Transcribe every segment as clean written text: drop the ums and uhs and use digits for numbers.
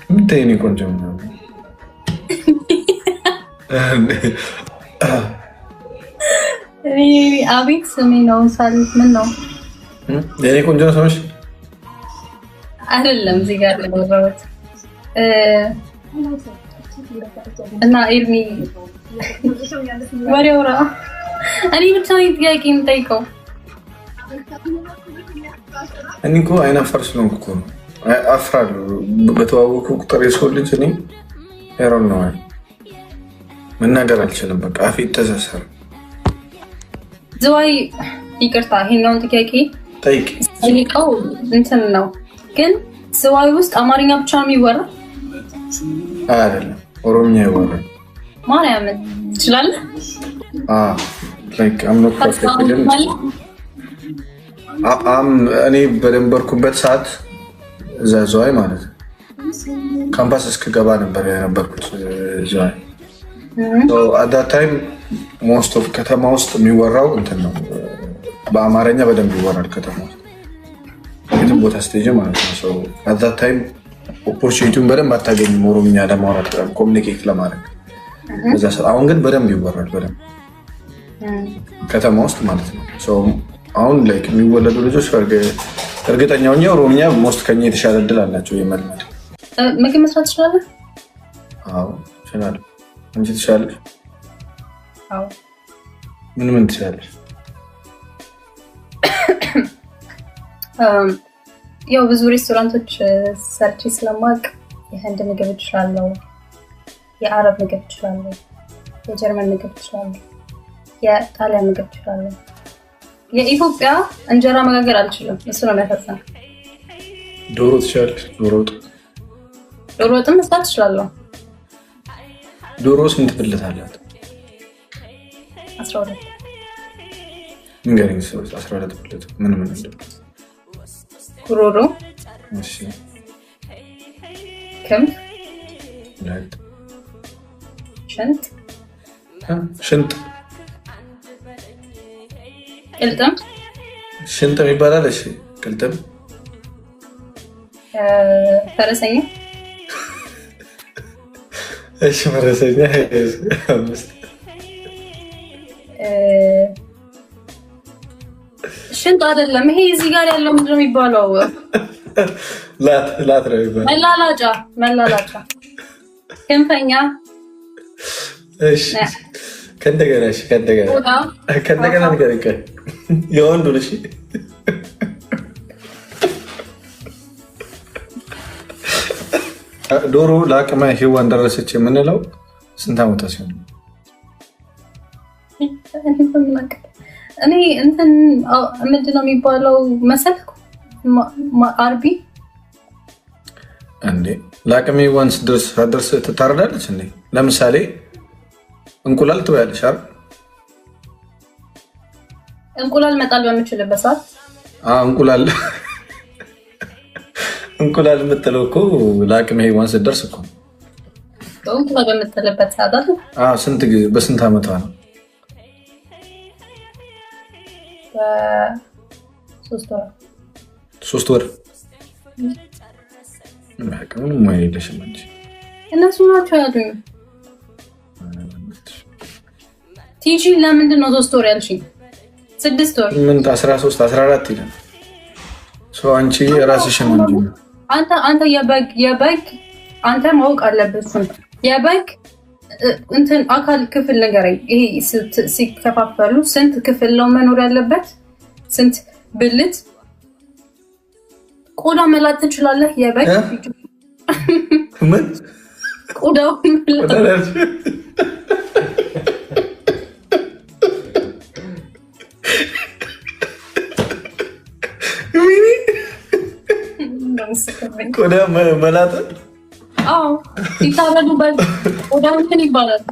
تاني كنت جمعنا أبيك سمينو سالت منه يعني كنت جمعنا سمش أهلا زيقات لبغوت أنا إرمي وري ورا أنا بتسوي تجاكي نتايكو أنيكو أنا فرسلون كون أفراد بتواوكو كتري سولي جني يرون نوعي من نقر الشلم بك أفي تزسر زواي يكرتا هنون تجاكي تايكي أو انتن نو كن زواي وست أمارينا بتشامي ورا لا أوروميا ورا ما نعمل شلال like I'm not perfect أنا بنبركم ساعات زواي مالت كامباس اسكجابا نبركت زواي so at that time most of ከተማ ውስጥ የሚወራው እንትን ነው በአማርኛ በደንብ ይወራል ከተማ ውስጥ የትም ቦታ ስትሄጂ ማለት ነው so at that time opportunity በደንብ አታገኝም ኦሮምኛ ለማውራት ኮሙኒኬት ለማድረግ እዛ አሁን ግን በደንብ ይወራል በደንብ ከተማ ውስጥ ማለት ነው so አሁን like የሚወለዱ ልጆች እርግጠኛ ሆኜ ኦሮምኛ ሞስት ከኛ የተሻለ እድል አላቸው የመልመድ ምግብ መስራት ትችላለህ? አዎ እችላለሁ አንቺ ትችላለሽ? አዎ ምን ትችላለሽ? ያው ብዙ ሬስቶራንቶች ሰርቼ ስለማውቅ የህንድ ምግብ እችላለሁ፣ የአረብ ምግብ እችላለሁ፣ የጀርመን ምግብ እችላለሁ፣ የጣሊያን ምግብ እችላለሁ። የኢትዮጵያ እንጀራ መጋገር አልችልም። እሱ ነው የሚያሳዝነው። ዶሮ ትችላለሽ? ዶሮ ወጥም መስራት እችላለሁ። ዶሮ ስንት ብልት አላት? 12 ንገሪኝ። 12 ብልት ምን እንደው? ጉሮሮ፣ እሺ፣ ክንፍ፣ ላጥ፣ ሽንጥ፣ ቅልጥም። ሽንጥም ይባላል። እሺ፣ ቅልጥም፣ ፈረሰኛ። እሺ፣ ፈረሰኛ። ሽንጥ አይደለም ይሄ እዚህ ጋር ያለው ምንድን ነው የሚባለው? ላት ነው የሚባለው። መላላጫ። ክንፈኛ። እሺ፣ ከእንደገና ንገሪኝ። የወንዱ ልጅ ዶሮ ለአቅመ ሔዋን ደረሰች የምንለው ስንት ዓመቷ ሲሆን? እኔ እንትን ምንድን ነው የሚባለው መሰልኩ? አርቢ እንዴ ለአቅመ ሔዋን ስትደርስ ትታረዳለች እንዴ? ለምሳሌ እንቁላል ትበያለሽ አይደል? እንቁላል መጣል በምችልበት ሰዓት እንቁላል የምትለው እኮ ለአቅመ ሔዋን ስትደርስ እኮ እንቁላል በምትልበት ሰዓት አይደል? ስንት ጊዜ በስንት ዓመቷ ነው? 3 ወር። ምንም ወይ የለሽም እንጂ እነሱ ናቸው ያሉኝ። ቲጂ ለምንድን ነው 3 ወር ያልሽኝ? 6 ወር 8 13 14 ይላል። አንቺ ራስሽን እንጂ አንተ የበግ አንተ ማወቅ አለበት። የበግ እንትን አካል ክፍል ንገረኝ። ይሄ ሲከፋፈሉ ስንት ክፍል ነው መኖር ያለበት? ስንት ብልት? ቆዳ መላጥ ትችላለህ? የበግ ምን ቆዳው መላጥ ቆዳ መላጥ? አዎ ይታረዱበት። ቆዳው ምን ይባላል?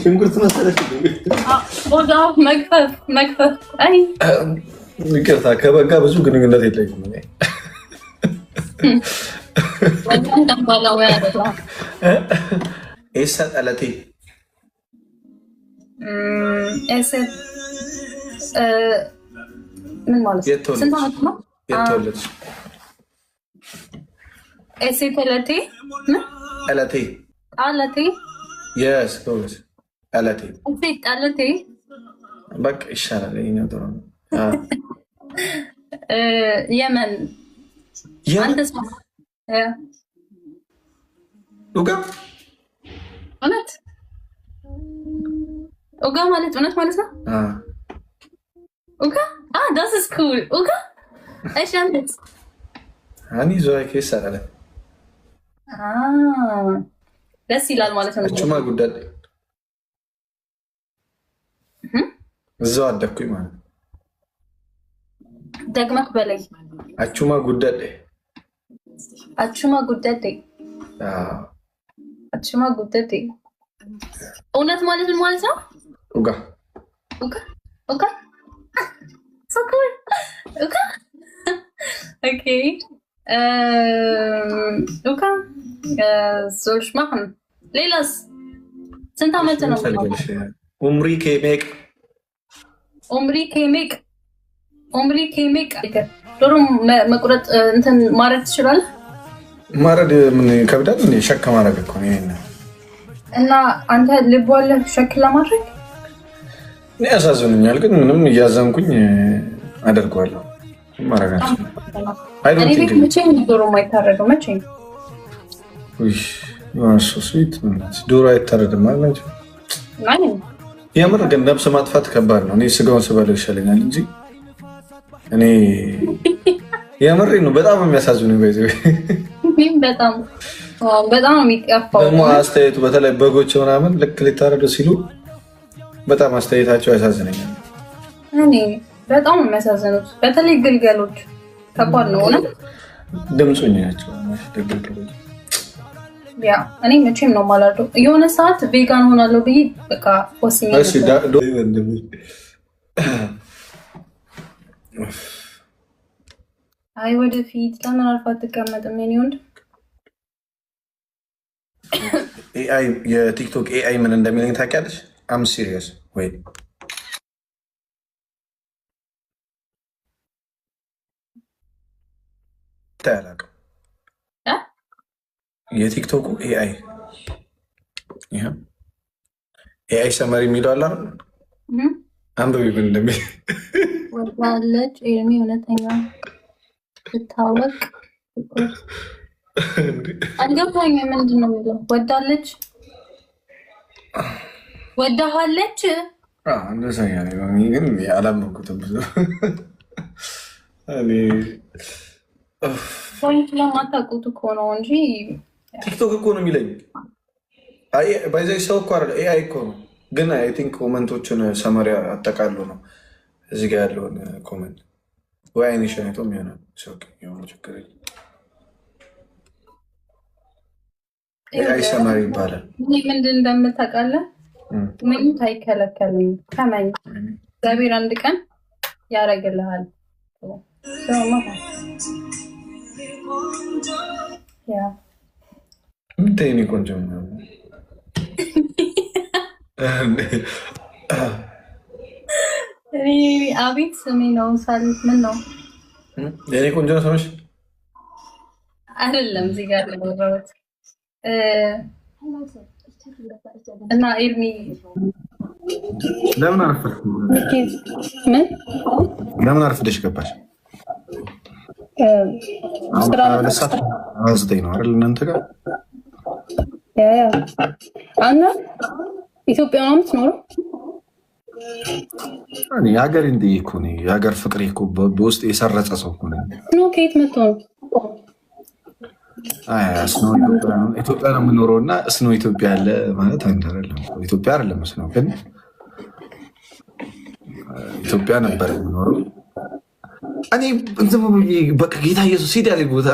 ሽንኩርት መሰለሽ? ቆዳው መግፈፍ። አይ ይቅርታ፣ ከበጋ ብዙ ግንኙነት የለኝም እኔ። ኤሳ ጠለቴ ምን ማለት ነው? ስንት ዓመት ነው የተወለድሽ? ኤሴተለቴ አለቴ አለቴ የስ ጎበዝ አለቴ አለቴ በቃ ይሻላል። ይሄ ነው ጥሩ ነው። የመን አንተስ? ኡጋ እውነት ኡጋ ማለት እውነት ማለት ነው። ኡጋ das ist cool ኡጋ እሺ አንተስ? አኒ ዞይ ከሰራለ ደስ ይላል ማለት ነው። አቹማ ጉዳይ እዛው አደኩኝ ማለት ደግመክ በላይ አቹማ ጉዳይ አቹማ ጉዳይ አቹማ ጉዳይ እውነት ማለት ምን ማለት ነው? ኡጋ ኡጋ ኡጋ so cool ኡጋ ኦኬ ኡጋ soll ich machen ሌላስ ስንት ዓመት ነው? ኡምሪ ኬሜቅ ኡምሪ ኬሜቅ ዶሮ መቁረጥ እንትን ማረድ ትችላለህ? ማረድ ምን ከብዳል እንዴ? ሸክ ማረግ እኮ ነው። እና አንተ ልብ አለ ሸክ ለማድረግ እኔ ያሳዝኑኛል፣ ግን ምንም እያዘንኩኝ አደርገዋለሁ። ማረጋቸው እኔ ቤት መቼም ዶሮ የማይታረደው መቼም ስዊት ዶሮ አይታረድም ማለት ነው። የምር ግን ነብስ ማጥፋት ከባድ ነው። እኔ ስጋውን ስበለው ይሻለኛል እንጂ እኔ የምር ነው። በጣም የሚያሳዝኑኝ በዚህ በጣም በጣም የሚጠፋው ደግሞ አስተያየቱ በተለይ በጎች ምናምን ልክ ሊታረዱ ሲሉ በጣም አስተያየታቸው ያሳዝነኛል። እኔ በጣም የሚያሳዝኑት በተለይ ግልገሎች ከባድ ነው ሆነ ድምፁኝ ናቸው ግልገሎች። ያ እኔ መቼም ነው የማላርደው። የሆነ ሰዓት ቬጋን ሆናለሁ ብዬ በቃ ወስኜ አይ ወደፊት ለምን አልፋ አትቀመጥም? የኔ ወንድ ኤአይ የቲክቶክ ኤአይ ምን እንደሚለኝ ታውቂያለሽ? አም ሲሪየስ ወይ ታላቅ የቲክቶክ ኤአይ ኤአይ ሰመሪ የሚለው አለ አንብቢ ምን እንደሚል ወዳለች ኤርሚ እውነተኛ ትታወቅ አልገባኝ። ምንድን ነው የሚለው? ወዳለች ወዳሃለች እንደዛ ያለ ግን አላመንኩትም ብዙ ፖይንት ለማታውቁት እኮ ነው እንጂ ቲክቶክ እኮ ነው የሚለኝ። ባይዘይ ሰው እኮ አይደል ኤአይ እኮ ነው። ግን አይ ቲንክ ኮመንቶችን ሰመሪያ አጠቃሉ ነው እዚህ ጋር ያለውን ኮመንት ወይ አይንሽ አይቶ የሚሆነው ሰው የሆነ ችግር ኤአይ ሰመሪ ይባላል። ምንድን እንደምታውቃለህ? ምንም አይከለከልም። ከመኝ እግዚአብሔር አንድ ቀን ያደርግልሃል። ምንቴኒ ቆንጆ አቤት ስሜ ነው ሳሊት። ምን ነው የኔ ቆንጆ ነው ሰዎች አይደለም። እዚህ ጋር ለወራሁት እና ኤርሚ ለምን አረፈድሽ? ምን ለምን አረፈደሽ ገባሽ? ስራ አዝደኝ ነው አይደል? እናንተ ጋር አና ኢትዮጵያ ነው የምትኖረው? እኔ ሀገር እንደ እኮ ነው የሀገር ፍቅሬ እኮ በውስጥ የሰረጸ ሰው እኮ ነው። ከየት መጥቶ ነው? ኢትዮጵያ ነው የምኖረው እና እስኖ ኢትዮጵያ ያለ ማለት አንድ አይደለም። ኢትዮጵያ አይደለም እስኖ ግን ኢትዮጵያ ነበር የምኖረው። እኔ ዝም ብዬ በቃ ጌታ ኢየሱስ ሂድ ያለኝ ቦታ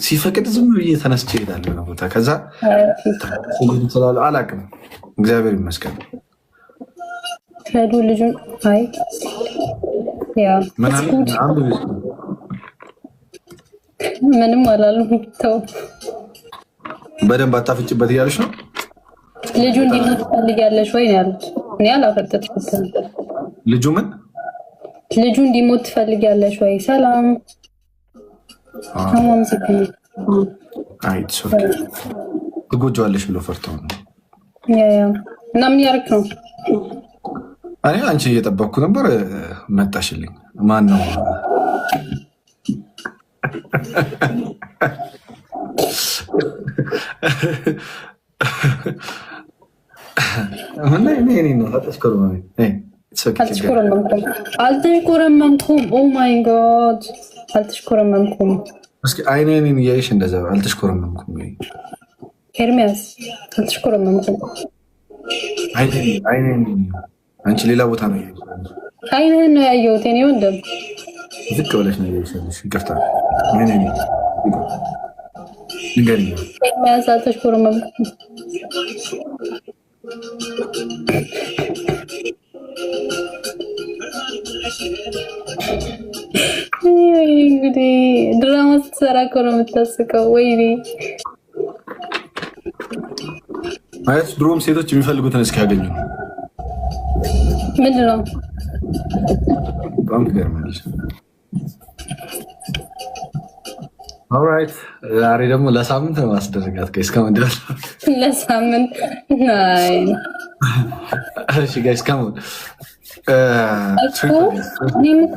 ሲፈቅድ ዝም ብዬ ተነስቼ እሄዳለሁ ነው ቦታ። ከዛ ስላለ አላውቅም። እግዚአብሔር ይመስገን። ሄዱ ልጁን አይ ያ ምንም አላለም። ተው በደንብ አታፍጭበት እያለች ነው። ልጁ እንዲሞት ትፈልጊያለሽ ወይ ነው ያሉት። እኔ አላፈጠጥኩትም። ልጁ ምን ልጁ እንዲሞት ትፈልጊያለሽ ወይ? ሰላም ሰላም ሲከኝ አይት ሶሪ ትጎጃለሽ ብሎ ፈርተው ነው። እና ምን ያደርግ ነው? እኔ አንቺ እየጠበቅኩ ነበር መጣሽልኝ። ማን ነው? አልተሽኮረመምኩም። ኦ ማይ ጋድ አልተሽኮረመምኩም። እስኪ አይኔን እያየሽ እንደዛ አልተሽኮረመምኩም። ኤርሚያስ አልተሽኮረመምኩም። አይኔን አንቺ ሌላ ቦታ ነው አይንህን ነው ያየሁት። እኔ ወንድም ዝቅ ብለሽ ነው ያየሽ። ይቅርታ አይኔን ንገሪኝ። ኤርሚያስ አልተሽኮረመምኩም። እንግዲህ ድራማ ስትሰራ እኮ ነው የምታስቀው። ወይኔ ማለት ድሮም ሴቶች የሚፈልጉትን እስኪያገኙ ነው። ምንድን ነው? በጣም ትገርማለች። ኦልራይት ዛሬ ደግሞ ለሳምንት ነው ማስደረጋት ጋይስ ከመን ድረስ ለሳምንት ናይ እሺ ጋይስ ከመን እኔም እኮ